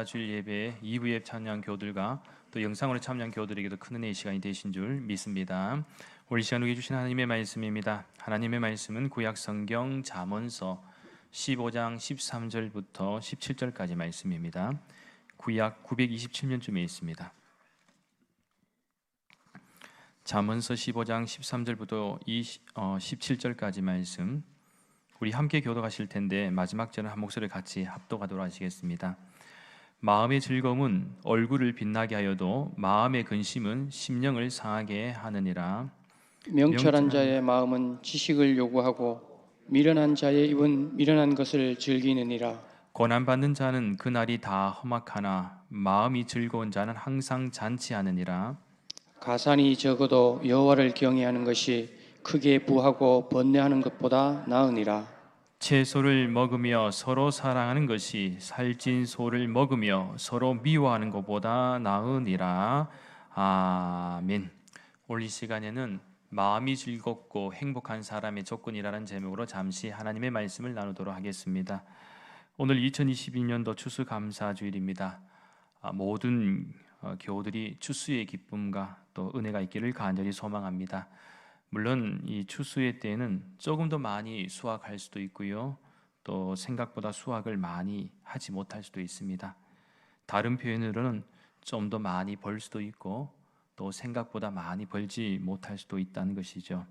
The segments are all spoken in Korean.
주일 예배 2부의 찬양 교들과 또 영상으로 참여한 교들에게도 큰 은혜의 시간이 되신 줄 믿습니다. 우리 시간 우리 주신 하나님의 말씀입니다. 하나님의 말씀은 구약 성경 잠언서 15장 13절부터 17절까지 말씀입니다. 구약 927면쯤에 있습니다. 잠언서 15장 13절부터 17절까지 말씀, 우리 함께 교독하실 텐데 마지막 절은 한 목소리 같이 합독하도록 하시겠습니다. 마음의 즐거움은 얼굴을 빛나게 하여도 마음의 근심은 심령을 상하게 하느니라. 명철한 자의 마음은 지식을 요구하고 미련한 자의 입은 미련한 것을 즐기느니라. 고난받는 자는 그날이 다 험악하나 마음이 즐거운 자는 항상 잔치하느니라. 가산이 적어도 여호와를 경외하는 것이 크게 부하고 번뇌하는 것보다 나으니라. 채소를 먹으며 서로 사랑하는 것이 살찐 소를 먹으며 서로 미워하는 것보다 나으니라. 아멘. 오늘 이 시간에는 마음이 즐겁고 행복한 사람의 조건이라는 제목으로 잠시 하나님의 말씀을 나누도록 하겠습니다. 오늘 2022년도 추수감사주일입니다. 모든 교우들이 추수의 기쁨과 또 은혜가 있기를 간절히 소망합니다. 물론 이 추수의 때에는 조금 더 많이 수확할 수도 있고요, 또 생각보다 수확을 많이 하지 못할 수도 있습니다. 다른 표현으로는 좀 더 많이 벌 수도 있고 또 생각보다 많이 벌지 못할 수도 있다는 것이죠.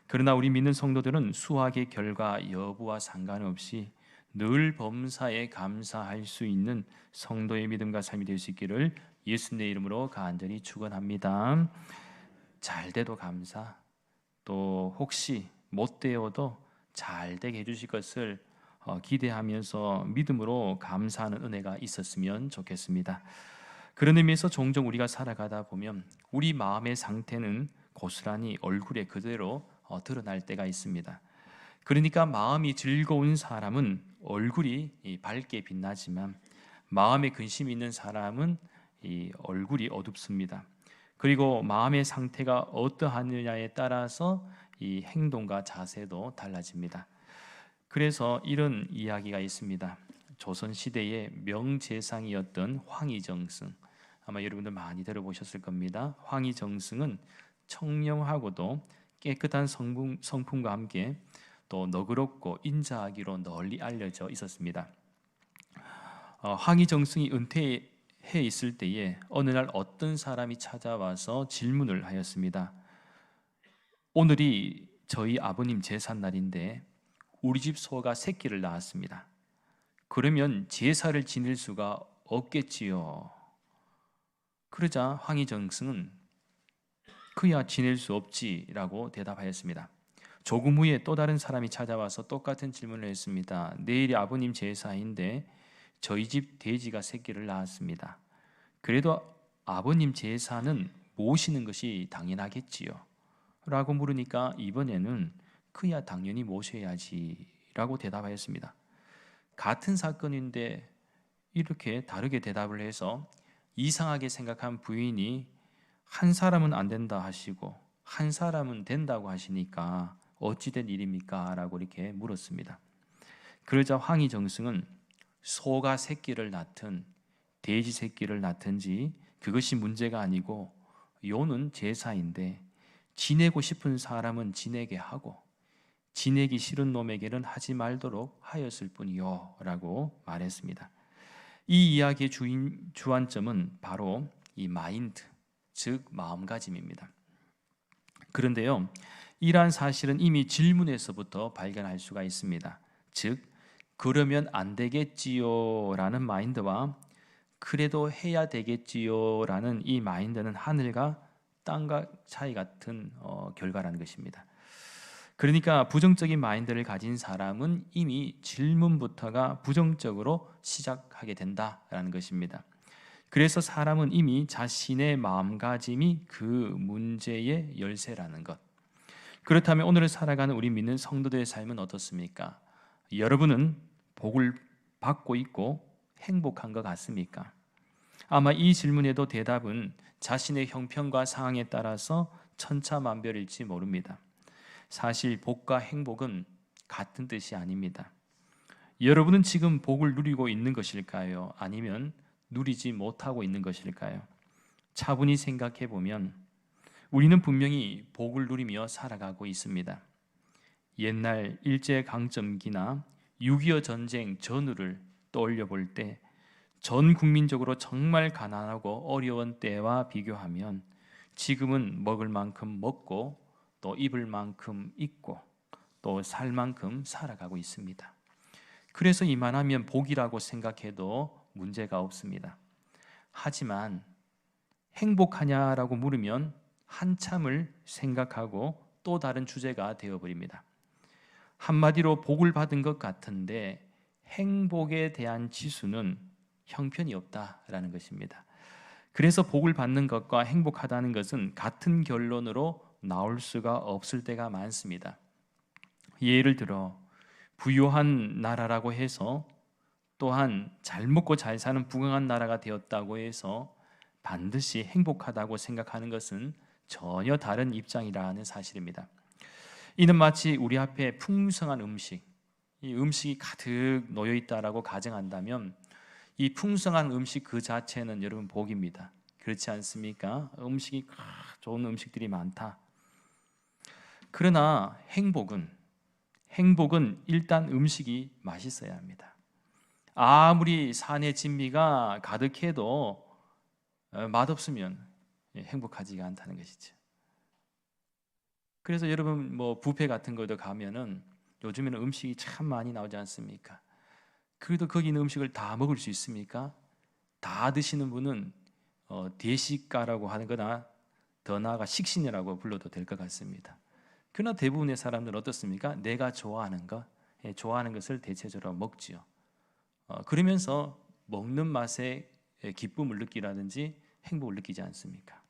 그러나 우리 믿는 성도들은 수확의 결과 여부와 상관없이 늘 범사에 감사할 수 있는 성도의 믿음과 삶이 될 수 있기를 예수님의 이름으로 간절히 축원합니다. 잘 돼도 감사, 또 혹시 못 되어도 잘 되게 해주실 것을 기대하면서 믿음으로 감사하는 은혜가 있었으면 좋겠습니다. 그런 의미에서 종종 우리가 살아가다 보면 우리 마음의 상태는 고스란히 얼굴에 그대로 드러날 때가 있습니다. 그러니까 마음이 즐거운 사람은 얼굴이 밝게 빛나지만 마음에 근심이 있는 사람은 이 얼굴이 어둡습니다. 그리고 마음의 상태가 어떠하느냐에 따라서 이 행동과 자세도 달라집니다. 그래서 이런 이야기가 있습니다. 조선시대의 명재상이었던 황희정승, 아마 여러분들 많이 들어보셨을 겁니다. 황희정승은 청렴하고도 깨끗한 성품과 함께 또 너그럽고 인자하기로 널리 알려져 있었습니다. 황희정승이 은퇴해 있을 때에 어느 날 어떤 사람이 찾아와서 질문을 하였습니다. 오늘이 저희 아버님 제삿날인데 우리 집 소가 새끼를 낳았습니다. 그러면 제사를 지낼 수가 없겠지요. 그러자 황희정승은 그야 지낼 수 없지라고 대답하였습니다. 조금 후에 또 다른 사람이 찾아와서 똑같은 질문을 했습니다. 내일이 아버님 제사인데 저희 집 돼지가 새끼를 낳았습니다. 그래도 아버님 제사는 모시는 것이 당연하겠지요 라고 물으니까 이번에는 그야 당연히 모셔야지 라고 대답하였습니다. 같은 사건인데 이렇게 다르게 대답을 해서 이상하게 생각한 부인이 한 사람은 안 된다 하시고 한 사람은 된다고 하시니까 어찌된 일입니까? 라고 이렇게 물었습니다. 그러자 황희정승은 소가 새끼를 낳든 돼지 새끼를 낳든지 그것이 문제가 아니고 요는 제사인데 지내고 싶은 사람은 지내게 하고 지내기 싫은 놈에게는 하지 말도록 하였을 뿐이요 라고 말했습니다. 이 이야기의 주안점은 바로 이 마인드, 즉 마음가짐입니다. 그런데요, 이러한 사실은 이미 질문에서부터 발견할 수가 있습니다. 즉 그러면 안 되겠지요 라는 마인드와 그래도 해야 되겠지요 라는 이 마인드는 하늘과 땅과 차이 같은 결과라는 것입니다. 그러니까 부정적인 마인드를 가진 사람은 이미 질문부터가 부정적으로 시작하게 된다라는 것입니다. 그래서 사람은 이미 자신의 마음가짐이 그 문제의 열쇠라는 것. 그렇다면 오늘을 살아가는 우리 믿는 성도들의 삶은 어떻습니까? 여러분은 복을 받고 있고 행복한 것 같습니까? 아마 이 질문에도 대답은 자신의 형편과 상황에 따라서 천차만별일지 모릅니다. 사실 복과 행복은 같은 뜻이 아닙니다. 여러분은 지금 복을 누리고 있는 것일까요? 아니면 누리지 못하고 있는 것일까요? 차분히 생각해 보면 우리는 분명히 복을 누리며 살아가고 있습니다. 옛날 일제강점기나 6.25 전쟁 전후를 떠올려 볼 때 전 국민적으로 정말 가난하고 어려운 때와 비교하면 지금은 먹을 만큼 먹고 또 입을 만큼 입고 또 살 만큼 살아가고 있습니다. 그래서 이만하면 복이라고 생각해도 문제가 없습니다. 하지만 행복하냐라고 물으면 한참을 생각하고 또 다른 주제가 되어버립니다. 한마디로 복을 받은 것 같은데 행복에 대한 지수는 형편이 없다라는 것입니다. 그래서 복을 받는 것과 행복하다는 것은 같은 결론으로 나올 수가 없을 때가 많습니다. 예를 들어 부유한 나라라고 해서 또한 잘 먹고 잘 사는 부강한 나라가 되었다고 해서 반드시 행복하다고 생각하는 것은 전혀 다른 입장이라는 사실입니다. 이는 마치 우리 앞에 풍성한 음식, 이 음식이 가득 놓여 있다라고 가정한다면 이 풍성한 음식 그 자체는 여러분 복입니다. 그렇지 않습니까? 음식이 좋은 음식들이 많다. 그러나 행복은 일단 음식이 맛있어야 합니다. 아무리 산의 진미가 가득해도 맛없으면 행복하지가 않다는 것이죠. 그래서 여러분 뭐 뷔페 같은 거도 가면은 요즘에는 음식이 참 많이 나오지 않습니까? 그래도 거기 있는 음식을 다 먹을 수 있습니까? 다 드시는 분은 대식가라고 하는 거나 더 나아가 식신이라고 불러도 될 것 같습니다. 그러나 대부분의 사람들은 어떻습니까? 내가 좋아하는 것, 좋아하는 것을 대체적으로 먹지요. 그러면서 먹는 맛에 기쁨을 느끼라든지 행복을 느끼지 않습니까?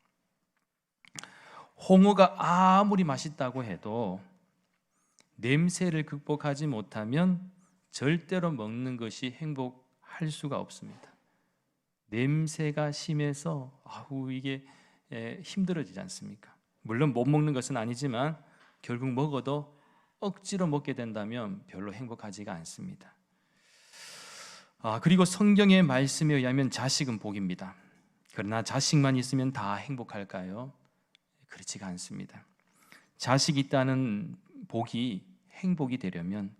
홍어가 아무리 맛있다고 해도 냄새를 극복하지 못하면 절대로 먹는 것이 행복할 수가 없습니다. 냄새가 심해서 이게 힘들어지지 않습니까? 물론 못 먹는 것은 아니지만 결국 먹어도 억지로 먹게 된다면 별로 행복하지가 않습니다. 그리고 성경의 말씀에 의하면 자식은 복입니다. 그러나 자식만 있으면 다 행복할까요? 그렇지가 않습니다. 자식이 있다는 복이 행복이 되려면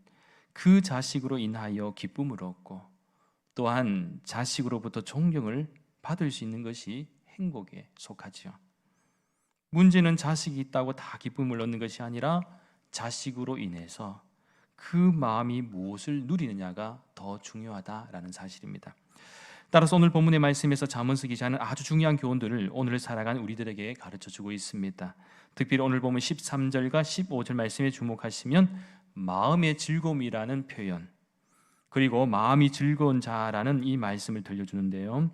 그 자식으로 인하여 기쁨을 얻고 또한 자식으로부터 존경을 받을 수 있는 것이 행복에 속하지요. 문제는 자식이 있다고 다 기쁨을 얻는 것이 아니라 자식으로 인해서 그 마음이 무엇을 누리느냐가 더 중요하다라는 사실입니다. 따라서 오늘 본문의 말씀에서 잠언서 기자는 아주 중요한 교훈들을 오늘 살아가는 우리들에게 가르쳐주고 있습니다. 특별히 오늘 보면 13절과 15절 말씀에 주목하시면 마음의 즐거움이라는 표현, 그리고 마음이 즐거운 자라는 이 말씀을 들려주는데요.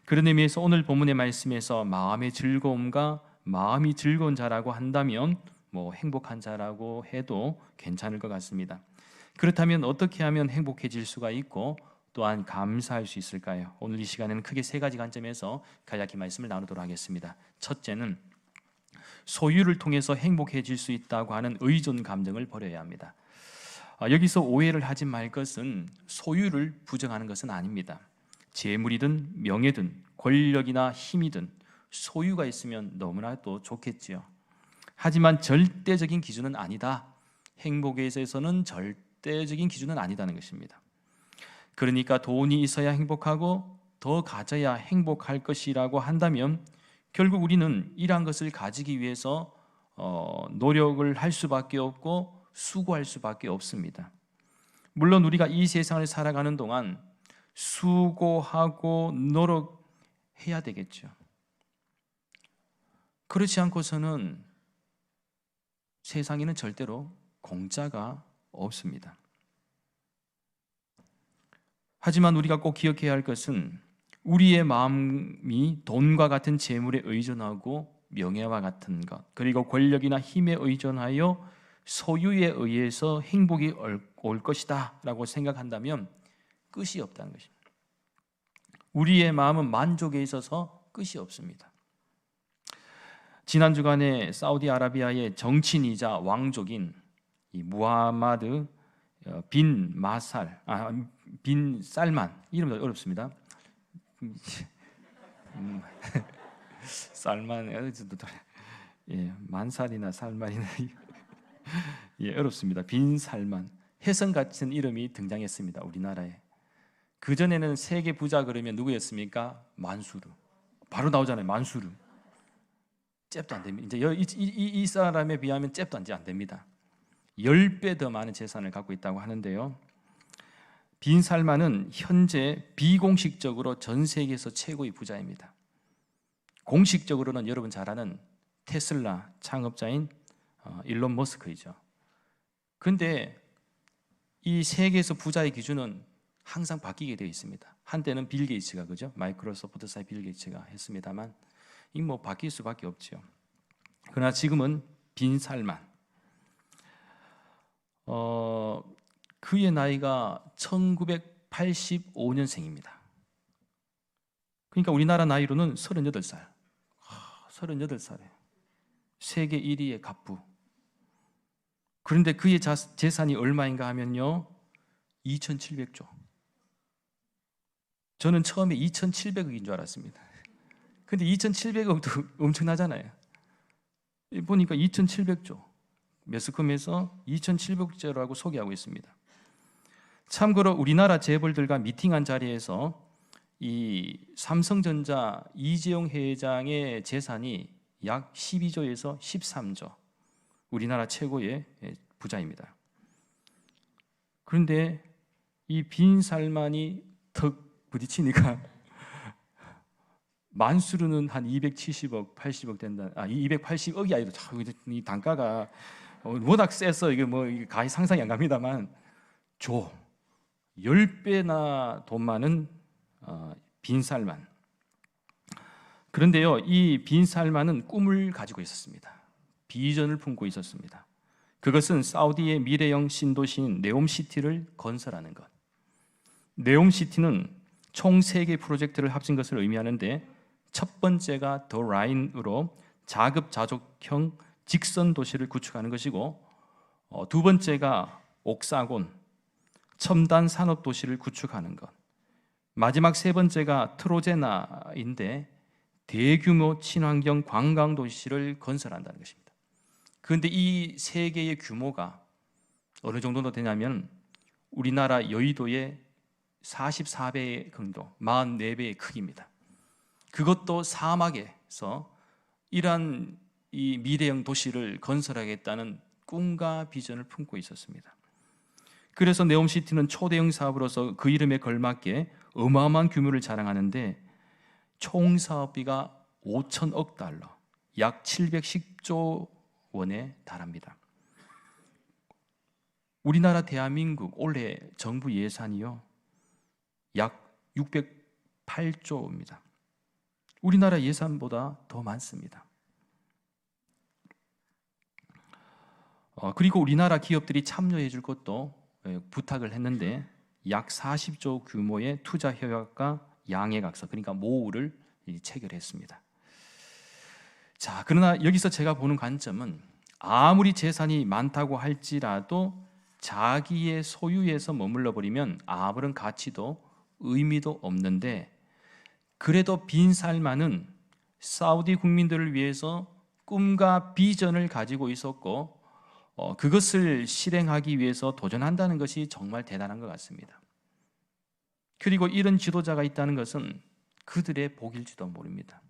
그런 의미에서 오늘 본문의 말씀에서 마음의 즐거움과 마음이 즐거운 자라고 한다면 행복한 자라고 해도 괜찮을 것 같습니다. 그렇다면 어떻게 하면 행복해질 수가 있고 또한 감사할 수 있을까요? 오늘 이 시간에는 크게 세 가지 관점에서 간략히 말씀을 나누도록 하겠습니다. 첫째는 소유를 통해서 행복해질 수 있다고 하는 의존 감정을 버려야 합니다. 여기서 오해를 하지 말 것은 소유를 부정하는 것은 아닙니다. 재물이든 명예든 권력이나 힘이든 소유가 있으면 너무나도 좋겠지요. 하지만 절대적인 기준은 아니다. 행복에 있어서는 절대적인 기준은 아니다는 것입니다. 그러니까 돈이 있어야 행복하고 더 가져야 행복할 것이라고 한다면 결국 우리는 이러한 것을 가지기 위해서 노력을 할 수밖에 없고 수고할 수밖에 없습니다. 물론 우리가 이 세상을 살아가는 동안 수고하고 노력해야 되겠죠. 그렇지 않고서는 세상에는 절대로 공짜가 없습니다. 하지만 우리가 꼭 기억해야 할 것은 우리의 마음이 돈과 같은 재물에 의존하고 명예와 같은 것, 그리고 권력이나 힘에 의존하여 소유에 의해서 행복이 올 것이다 라고 생각한다면 끝이 없다는 것입니다. 우리의 마음은 만족에 있어서 끝이 없습니다. 지난 주간에 사우디아라비아의 정치인이자 왕족인 이 무하마드 빈 살만, 이름도 어렵습니다. 살만 만살이나 살만이나 어렵습니다. 빈살만 혜성 같은 이름이 등장했습니다. 우리나라에. 그 전에는 세계 부자 그러면 누구였습니까? 만수르. 바로 나오잖아요. 만수르. 잽도 안 됩니다. 이제 이 사람에 비하면 잽도 안 됩니다. 10배 더 많은 재산을 갖고 있다고 하는데요. 빈살만은 현재 비공식적으로 전 세계에서 최고의 부자입니다. 공식적으로는 여러분 잘 아는 테슬라 창업자인 일론 머스크이죠. 그런데 이 세계에서 부자의 기준은 항상 바뀌게 되어 있습니다. 한때는 빌 게이츠가 그죠? 마이크로소프트사의 빌 게이츠가 했습니다만 이 뭐 바뀔 수밖에 없죠. 그러나 지금은 빈살만. 그의 나이가 1985년생입니다. 그러니까 우리나라 나이로는 38살. 38살에 세계 1위의 갑부. 그런데 그의 재산이 얼마인가 하면요 2,700조. 저는 처음에 2,700억인 줄 알았습니다. 근데 2,700억도 엄청나잖아요. 보니까 2,700조. 매스컴에서 2,700조라고 소개하고 있습니다. 참고로 우리나라 재벌들과 미팅한 자리에서 이 삼성전자 이재용 회장의 재산이 약 12조에서 13조. 우리나라 최고의 부자입니다. 그런데 이 빈살만이 턱 부딪히니까 만수르는 한 270억, 80억 된다. 280억이 아니라 이 단가가 워낙 세서 이게 뭐 가히 상상이 안 갑니다만 10배나 돈 많은 빈살만. 그런데요, 이 빈살만은 꿈을 가지고 있었습니다. 비전을 품고 있었습니다. 그것은 사우디의 미래형 신도시인 네옴시티를 건설하는 것. 네옴시티는 총 3개 프로젝트를 합친 것을 의미하는데 첫 번째가 더 라인으로 자급자족형 직선 도시를 구축하는 것이고 두 번째가 옥사곤, 첨단 산업 도시를 구축하는 것. 마지막 세 번째가 트로제나인데 대규모 친환경 관광 도시를 건설한다는 것입니다. 그런데 이 세 개의 규모가 어느 정도 되냐면 우리나라 여의도의 44배 정도, 44배의 크기입니다. 그것도 사막에서 이러한 이 미래형 도시를 건설하겠다는 꿈과 비전을 품고 있었습니다. 그래서 네옴시티는 초대형 사업으로서 그 이름에 걸맞게 어마어마한 규모를 자랑하는데 총 사업비가 5천억 달러, 약 710조 원에 달합니다. 우리나라 대한민국 올해 정부 예산이요 약 608조입니다. 우리나라 예산보다 더 많습니다. 그리고 우리나라 기업들이 참여해 줄 것도 부탁을 했는데 약 40조 규모의 투자 협약과 양해각서, 그러니까 모우를 체결했습니다. 자, 그러나 여기서 제가 보는 관점은 아무리 재산이 많다고 할지라도 자기의 소유에서 머물러 버리면 아무런 가치도 의미도 없는데 그래도 빈살만은 사우디 국민들을 위해서 꿈과 비전을 가지고 있었고 그것을 실행하기 위해서 도전한다는 것이 정말 대단한 것 같습니다. 그리고 이런 지도자가 있다는 것은 그들의 복일지도 모릅니다.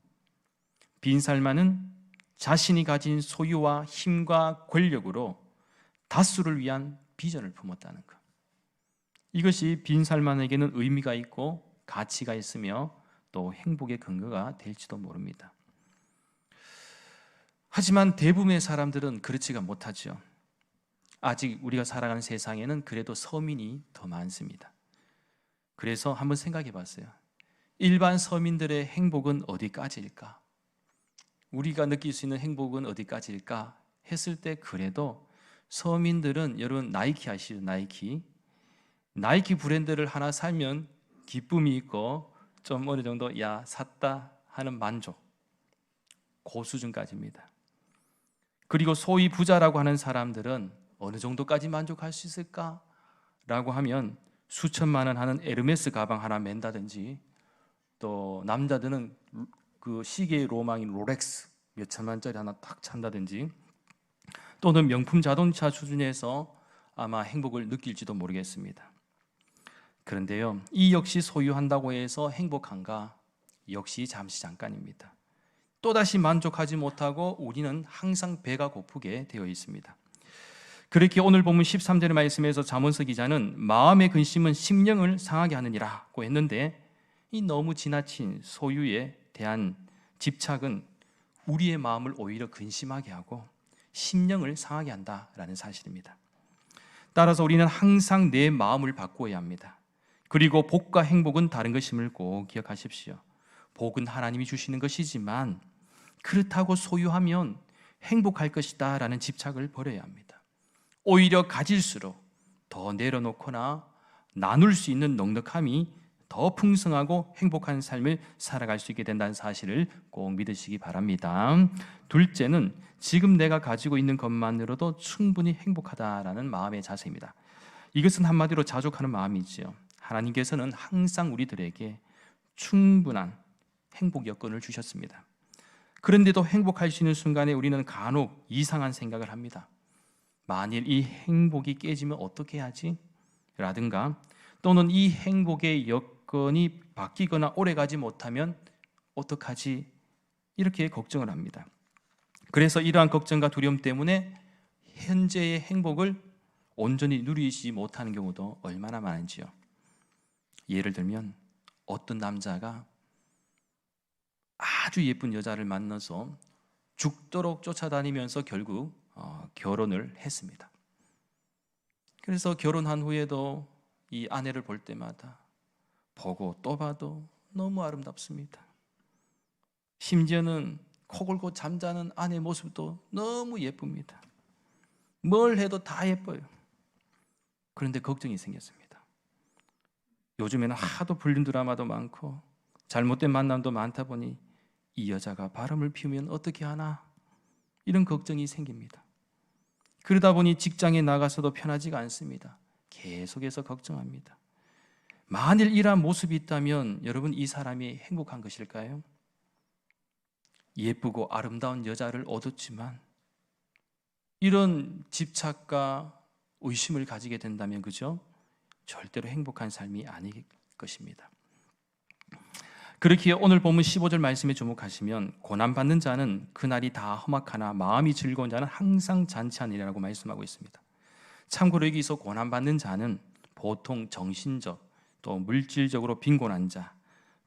빈살만은 자신이 가진 소유와 힘과 권력으로 다수를 위한 비전을 품었다는 것. 이것이 빈살만에게는 의미가 있고 가치가 있으며 또 행복의 근거가 될지도 모릅니다. 하지만 대부분의 사람들은 그렇지가 못하죠. 아직 우리가 살아가는 세상에는 그래도 서민이 더 많습니다. 그래서 한번 생각해 봤어요. 일반 서민들의 행복은 어디까지일까? 우리가 느낄 수 있는 행복은 어디까지일까? 했을 때 그래도 서민들은 여러분 나이키 아시죠? 나이키 브랜드를 하나 살면 기쁨이 있고 좀 어느 정도 야 샀다 하는 만족, 그 수준까지입니다. 그리고 소위 부자라고 하는 사람들은 어느 정도까지 만족할 수 있을까? 라고 하면 수천만 원 하는 에르메스 가방 하나 맨다든지 또 남자들은 그 시계의 로망인 롤렉스 몇 천만짜리 하나 딱 찬다든지, 또는 명품 자동차 수준에서 아마 행복을 느낄지도 모르겠습니다. 그런데요, 이 역시 소유한다고 해서 행복한가? 역시 잠시 잠깐입니다. 또다시 만족하지 못하고 우리는 항상 배가 고프게 되어 있습니다. 그렇게 오늘 본문 13절의 말씀에서 잠언서 기자는 마음의 근심은 심령을 상하게 하느니라고 했는데, 이 너무 지나친 소유에 대한 집착은 우리의 마음을 오히려 근심하게 하고 심령을 상하게 한다라는 사실입니다. 따라서 우리는 항상 내 마음을 바꾸어야 합니다. 그리고 복과 행복은 다른 것임을 꼭 기억하십시오. 복은 하나님이 주시는 것이지만 그렇다고 소유하면 행복할 것이다 라는 집착을 버려야 합니다. 오히려 가질수록 더 내려놓거나 나눌 수 있는 넉넉함이 더 풍성하고 행복한 삶을 살아갈 수 있게 된다는 사실을 꼭 믿으시기 바랍니다. 둘째는 지금 내가 가지고 있는 것만으로도 충분히 행복하다라는 마음의 자세입니다. 이것은 한마디로 자족하는 마음이지요. 하나님께서는 항상 우리들에게 충분한 행복 여건을 주셨습니다. 그런데도 행복할 수 있는 순간에 우리는 간혹 이상한 생각을 합니다. 만일 이 행복이 깨지면 어떻게 해야지? 라든가, 또는 이 행복의 여건이 바뀌거나 오래가지 못하면 어떡하지? 이렇게 걱정을 합니다. 그래서 이러한 걱정과 두려움 때문에 현재의 행복을 온전히 누리지 못하는 경우도 얼마나 많은지요. 예를 들면 어떤 남자가 아주 예쁜 여자를 만나서 죽도록 쫓아다니면서 결국 결혼을 했습니다. 그래서 결혼한 후에도 이 아내를 볼 때마다 보고 또 봐도 너무 아름답습니다. 심지어는 코 골고 잠자는 아내 모습도 너무 예쁩니다. 뭘 해도 다 예뻐요. 그런데 걱정이 생겼습니다. 요즘에는 하도 불륜 드라마도 많고 잘못된 만남도 많다 보니 이 여자가 바람을 피우면 어떻게 하나, 이런 걱정이 생깁니다. 그러다 보니 직장에 나가서도 편하지가 않습니다. 계속해서 걱정합니다. 만일 이러한 모습이 있다면 여러분, 이 사람이 행복한 것일까요? 예쁘고 아름다운 여자를 얻었지만 이런 집착과 의심을 가지게 된다면, 그죠? 절대로 행복한 삶이 아닐 것입니다. 그렇게 오늘 본문 15절 말씀에 주목하시면, 고난받는 자는 그날이 다 험악하나 마음이 즐거운 자는 항상 잔치하니라고 말씀하고 있습니다. 참고로 여기서 고난받는 자는 보통 정신적 또 물질적으로 빈곤한 자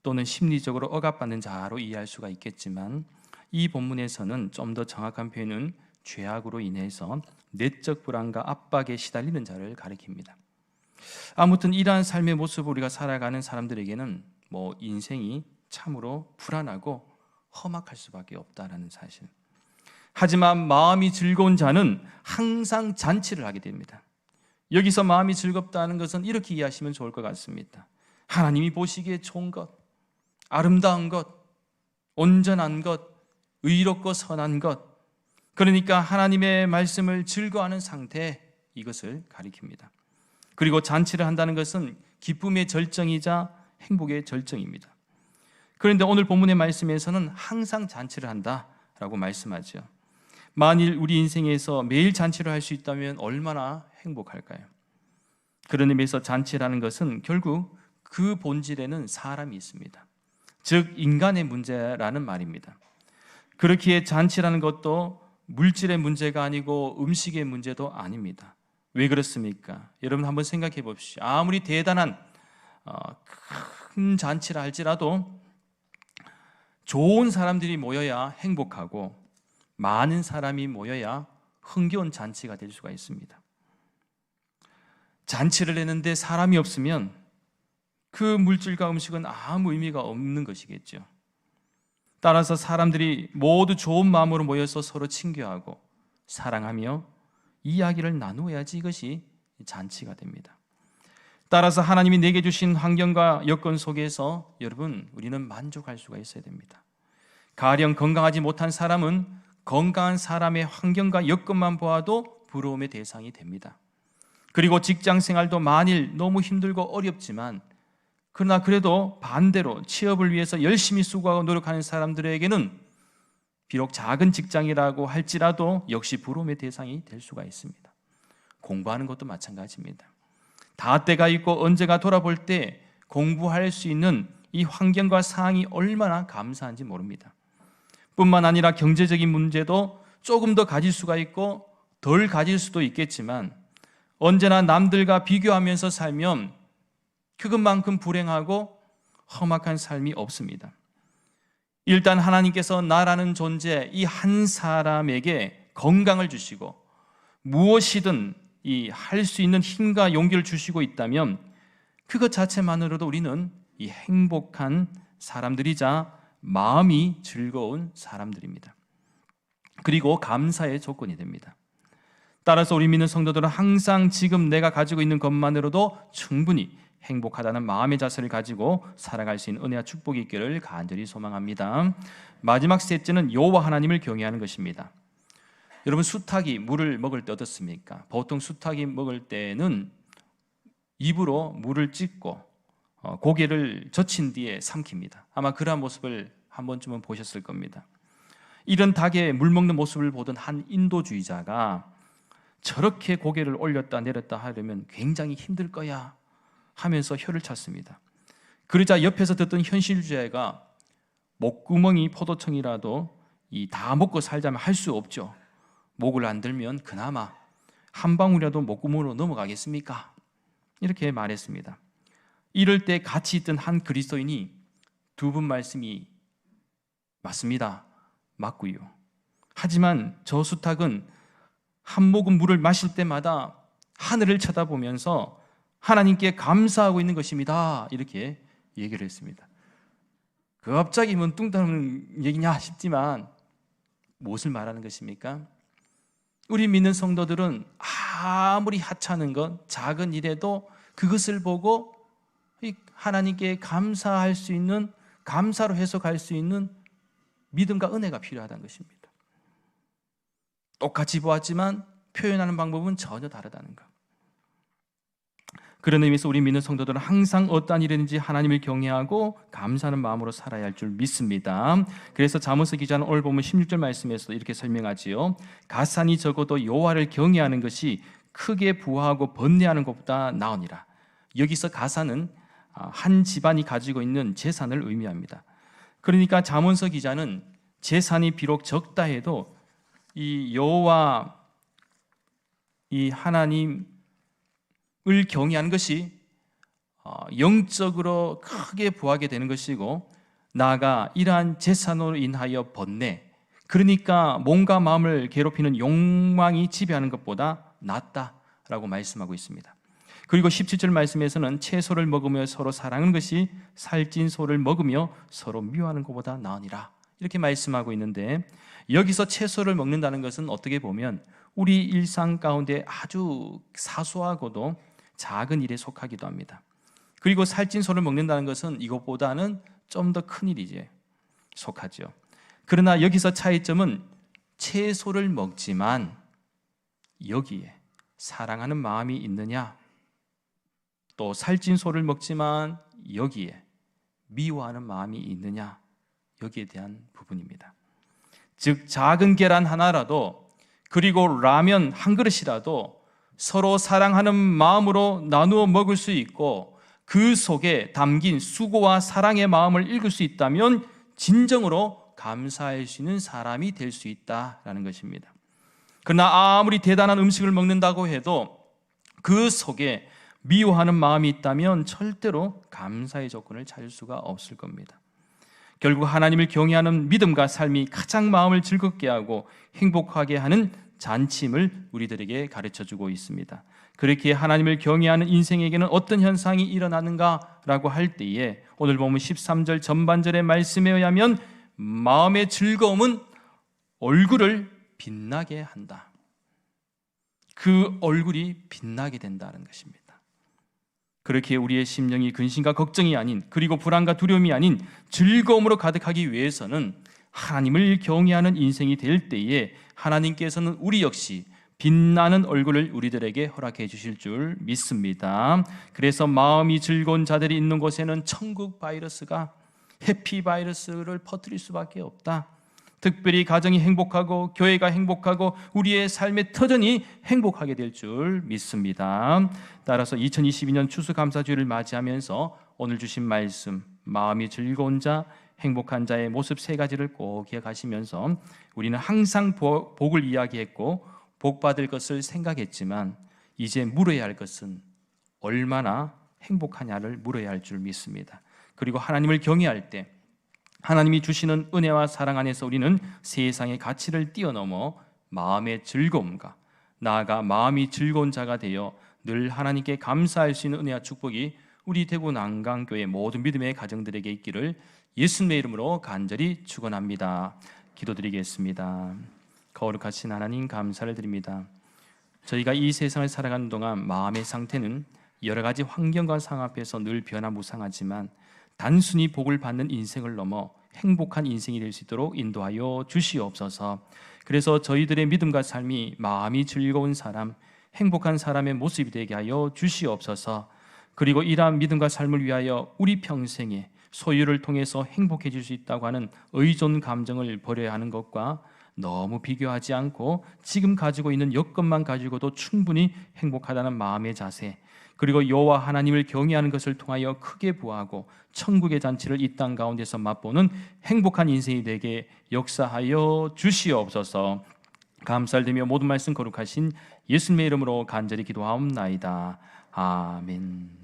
또는 심리적으로 억압받는 자로 이해할 수가 있겠지만, 이 본문에서는 좀 더 정확한 표현은 죄악으로 인해서 내적 불안과 압박에 시달리는 자를 가리킵니다. 아무튼 이러한 삶의 모습을 우리가 살아가는 사람들에게는 인생이 참으로 불안하고 험악할 수밖에 없다라는 사실. 하지만 마음이 즐거운 자는 항상 잔치를 하게 됩니다. 여기서 마음이 즐겁다는 것은 이렇게 이해하시면 좋을 것 같습니다. 하나님이 보시기에 좋은 것, 아름다운 것, 온전한 것, 의롭고 선한 것, 그러니까 하나님의 말씀을 즐거워하는 상태, 이것을 가리킵니다. 그리고 잔치를 한다는 것은 기쁨의 절정이자 행복의 절정입니다. 그런데 오늘 본문의 말씀에서는 항상 잔치를 한다라고 말씀하죠. 만일 우리 인생에서 매일 잔치를 할 수 있다면 얼마나 행복할까요? 그런 의미에서 잔치라는 것은 결국 그 본질에는 사람이 있습니다. 즉 인간의 문제라는 말입니다. 그렇기에 잔치라는 것도 물질의 문제가 아니고 음식의 문제도 아닙니다. 왜 그렇습니까? 여러분 한번 생각해 봅시오. 아무리 대단한 큰 잔치라 할지라도 좋은 사람들이 모여야 행복하고 많은 사람이 모여야 흥겨운 잔치가 될 수가 있습니다. 잔치를 했는데 사람이 없으면 그 물질과 음식은 아무 의미가 없는 것이겠죠. 따라서 사람들이 모두 좋은 마음으로 모여서 서로 친교하고 사랑하며 이야기를 나누어야지 이것이 잔치가 됩니다. 따라서 하나님이 내게 주신 환경과 여건 속에서 여러분, 우리는 만족할 수가 있어야 됩니다. 가령 건강하지 못한 사람은 건강한 사람의 환경과 여건만 보아도 부러움의 대상이 됩니다. 그리고 직장 생활도 만일 너무 힘들고 어렵지만 그러나 그래도 반대로 취업을 위해서 열심히 수고하고 노력하는 사람들에게는 비록 작은 직장이라고 할지라도 역시 부러움의 대상이 될 수가 있습니다. 공부하는 것도 마찬가지입니다. 다 때가 있고 언제가 돌아볼 때 공부할 수 있는 이 환경과 상황이 얼마나 감사한지 모릅니다. 뿐만 아니라 경제적인 문제도 조금 더 가질 수가 있고 덜 가질 수도 있겠지만 언제나 남들과 비교하면서 살면 그것만큼 불행하고 험악한 삶이 없습니다. 일단 하나님께서 나라는 존재, 이 한 사람에게 건강을 주시고 무엇이든 할 수 있는 힘과 용기를 주시고 있다면 그것 자체만으로도 우리는 이 행복한 사람들이자 마음이 즐거운 사람들입니다. 그리고 감사의 조건이 됩니다. 따라서 우리 믿는 성도들은 항상 지금 내가 가지고 있는 것만으로도 충분히 행복하다는 마음의 자세를 가지고 살아갈 수 있는 은혜와 축복이 있기를 간절히 소망합니다. 마지막 셋째는 여호와 하나님을 경외하는 것입니다. 여러분, 수탉이 물을 먹을 때 어떻습니까? 보통 수탉이 먹을 때는 입으로 물을 찍고 고개를 젖힌 뒤에 삼킵니다. 아마 그러한 모습을 한 번쯤은 보셨을 겁니다. 이런 닭의 물 먹는 모습을 보던 한 인도주의자가 저렇게 고개를 올렸다 내렸다 하려면 굉장히 힘들 거야 하면서 혀를 찼습니다. 그러자 옆에서 듣던 현실주의가 목구멍이 포도청이라도 다 먹고 살자면 할 수 없죠. 목을 안 들면 그나마 한 방울이라도 목구멍으로 넘어가겠습니까? 이렇게 말했습니다. 이럴 때 같이 있던 한 그리스도인이 두 분 말씀이 맞습니다. 맞고요. 하지만 저 수탉은 한 모금 물을 마실 때마다 하늘을 쳐다보면서 하나님께 감사하고 있는 것입니다. 이렇게 얘기를 했습니다. 갑자기 뭔 뚱뚱한 얘기냐 싶지만 무엇을 말하는 것입니까? 우리 믿는 성도들은 아무리 하찮은 것, 작은 일에도 그것을 보고 하나님께 감사할 수 있는, 감사로 해석할 수 있는 믿음과 은혜가 필요하다는 것입니다. 똑같이 보았지만 표현하는 방법은 전혀 다르다는 것. 그런 의미에서 우리 믿는 성도들은 항상 어떠한 일이든지 하나님을 경외하고 감사하는 마음으로 살아야 할 줄 믿습니다. 그래서 잠언서 기자는 오늘 보면 16절 말씀에서 이렇게 설명하지요. 가산이 적어도 여호와를 경외하는 것이 크게 부하고 번뇌하는 것보다 나으니라. 여기서 가산은 한 집안이 가지고 있는 재산을 의미합니다. 그러니까 잠언서 기자는 재산이 비록 적다 해도 이 여호와 이 하나님을 경외하는 것이 영적으로 크게 부하게 되는 것이고, 나아가 이러한 재산으로 인하여 번뇌, 그러니까 몸과 마음을 괴롭히는 욕망이 지배하는 것보다 낫다라고 말씀하고 있습니다. 그리고 17절 말씀에서는 채소를 먹으며 서로 사랑하는 것이 살찐 소를 먹으며 서로 미워하는 것보다 나으니라, 이렇게 말씀하고 있는데, 여기서 채소를 먹는다는 것은 어떻게 보면 우리 일상 가운데 아주 사소하고도 작은 일에 속하기도 합니다. 그리고 살찐 소를 먹는다는 것은 이것보다는 좀 더 큰 일이지 속하죠. 그러나 여기서 차이점은 채소를 먹지만 여기에 사랑하는 마음이 있느냐, 또 살찐 소를 먹지만 여기에 미워하는 마음이 있느냐, 여기에 대한 부분입니다. 즉 작은 계란 하나라도, 그리고 라면 한 그릇이라도 서로 사랑하는 마음으로 나누어 먹을 수 있고 그 속에 담긴 수고와 사랑의 마음을 읽을 수 있다면 진정으로 감사할 수 있는 사람이 될 수 있다라는 것입니다. 그러나 아무리 대단한 음식을 먹는다고 해도 그 속에 미워하는 마음이 있다면 절대로 감사의 조건을 찾을 수가 없을 겁니다. 결국 하나님을 경외하는 믿음과 삶이 가장 마음을 즐겁게 하고 행복하게 하는 잔치임을 우리들에게 가르쳐주고 있습니다. 그렇게 하나님을 경외하는 인생에게는 어떤 현상이 일어나는가라고 할 때에 오늘 보면 13절 전반절의 말씀에 의하면 마음의 즐거움은 얼굴을 빛나게 한다. 그 얼굴이 빛나게 된다는 것입니다. 그렇게 우리의 심령이 근심과 걱정이 아닌, 그리고 불안과 두려움이 아닌 즐거움으로 가득하기 위해서는 하나님을 경외하는 인생이 될 때에 하나님께서는 우리 역시 빛나는 얼굴을 우리들에게 허락해 주실 줄 믿습니다. 그래서 마음이 즐거운 자들이 있는 곳에는 천국 바이러스가, 해피 바이러스를 퍼뜨릴 수밖에 없다. 특별히 가정이 행복하고 교회가 행복하고 우리의 삶의 터전이 행복하게 될 줄 믿습니다. 따라서 2022년 추수감사주일을 맞이하면서 오늘 주신 말씀, 마음이 즐거운 자, 행복한 자의 모습 세 가지를 꼭 기억하시면서 우리는 항상 복을 이야기했고 복 받을 것을 생각했지만 이제 물어야 할 것은 얼마나 행복하냐를 물어야 할 줄 믿습니다. 그리고 하나님을 경외할 때 하나님이 주시는 은혜와 사랑 안에서 우리는 세상의 가치를 뛰어넘어 마음의 즐거움과 나아가 마음이 즐거운 자가 되어 늘 하나님께 감사할 수 있는 은혜와 축복이 우리 대구 난강교회 모든 믿음의 가정들에게 있기를 예수님의 이름으로 간절히 축원합니다. 기도드리겠습니다. 거룩하신 하나님 감사를 드립니다. 저희가 이 세상을 살아가는 동안 마음의 상태는 여러 가지 환경과 상황 앞에서 늘 변화무쌍하지만 단순히 복을 받는 인생을 넘어 행복한 인생이 될 수 있도록 인도하여 주시옵소서. 그래서 저희들의 믿음과 삶이 마음이 즐거운 사람, 행복한 사람의 모습이 되게 하여 주시옵소서. 그리고 이러한 믿음과 삶을 위하여 우리 평생에 소유를 통해서 행복해질 수 있다고 하는 의존 감정을 버려야 하는 것과 너무 비교하지 않고 지금 가지고 있는 여건만 가지고도 충분히 행복하다는 마음의 자세, 그리고 여호와 하나님을 경외하는 것을 통하여 크게 부하고 천국의 잔치를 이 땅 가운데서 맛보는 행복한 인생이 되게 역사하여 주시옵소서. 감사를 드리며 모든 말씀 거룩하신 예수님의 이름으로 간절히 기도하옵나이다. 아멘.